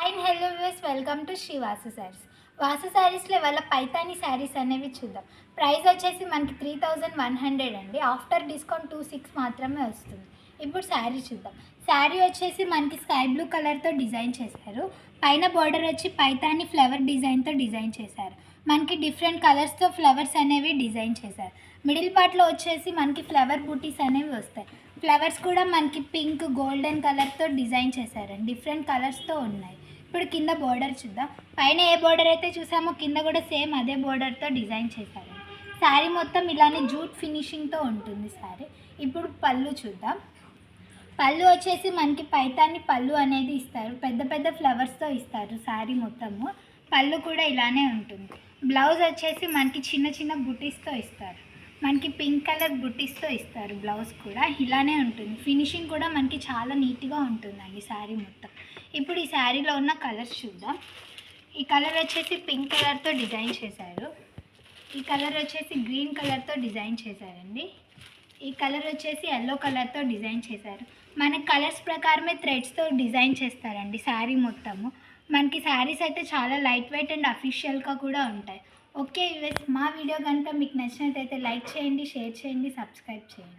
And hello views, welcome to Sri Vasu sarees. Vasu శారీస్లో వాళ్ళ పైతాని శారీస్ అనేవి చూద్దాం. ప్రైస్ వచ్చేసి మనకి 3100 అండి. ఆఫ్టర్ డిస్కౌంట్ 26 మాత్రమే వస్తుంది. ఇప్పుడు శారీ చూద్దాం. శారీ వచ్చేసి మనకి స్కై బ్లూ కలర్తో డిజైన్ చేశారు. పైన బార్డర్ వచ్చి పైతాని ఫ్లవర్ డిజైన్తో డిజైన్ చేశారు. మనకి డిఫరెంట్ కలర్స్తో ఫ్లవర్స్ అనేవి డిజైన్ చేశారు. మిడిల్ పార్ట్లో వచ్చేసి మనకి ఫ్లవర్ బూటీస్ అనేవి వస్తాయి. ఫ్లవర్స్ కూడా మనకి పింక్, గోల్డెన్ కలర్తో డిజైన్ చేశారండి. డిఫరెంట్ కలర్స్తో ఉన్నాయి. ఇప్పుడు కింద బోర్డర్ చూద్దాం. పైన ఏ బోర్డర్ అయితే చూసామో కింద కూడా సేమ్ అదే బోర్డర్తో డిజైన్ చేశారు. శారీ మొత్తం ఇలానే జూట్ ఫినిషింగ్తో ఉంటుంది శారీ. ఇప్పుడు పళ్ళు చూద్దాం. పళ్ళు వచ్చేసి మనకి పైతాని పళ్ళు అనేది ఇస్తారు. పెద్ద పెద్ద ఫ్లవర్స్తో ఇస్తారు శారీ మొత్తము. పళ్ళు కూడా ఇలానే ఉంటుంది. బ్లౌజ్ వచ్చేసి మనకి చిన్న చిన్న బుటీస్తో ఇస్తారు. మనకి పింక్ కలర్ బుటీస్తో ఇస్తారు. బ్లౌజ్ కూడా ఇలానే ఉంటుంది. ఫినిషింగ్ కూడా మనకి చాలా నీట్గా ఉంటుందండి శారీ మొత్తం. ఇప్పుడు ఈ శారీలో ఉన్న కలర్స్ చూద్దాం. ఈ కలర్ వచ్చేసి పింక్ కలర్తో డిజైన్ చేశారు. ఈ కలర్ వచ్చేసి గ్రీన్ కలర్తో డిజైన్ చేశారండి. ఈ కలర్ వచ్చేసి ఎల్లో కలర్తో డిజైన్ చేశారు. మన కలర్స్ ప్రకారమే థ్రెడ్స్తో డిజైన్ చేస్తారండి శారీ మొత్తము. మనకి శారీస్ అయితే చాలా లైట్ వెయిట్ అండ్ అఫీషియల్గా కూడా ఉంటాయి. ఓకే వ్యూవర్స్, మా వీడియో కనుక మీకు నచ్చినట్టయితే లైక్ చేయండి, షేర్ చేయండి, సబ్స్క్రైబ్ చేయండి.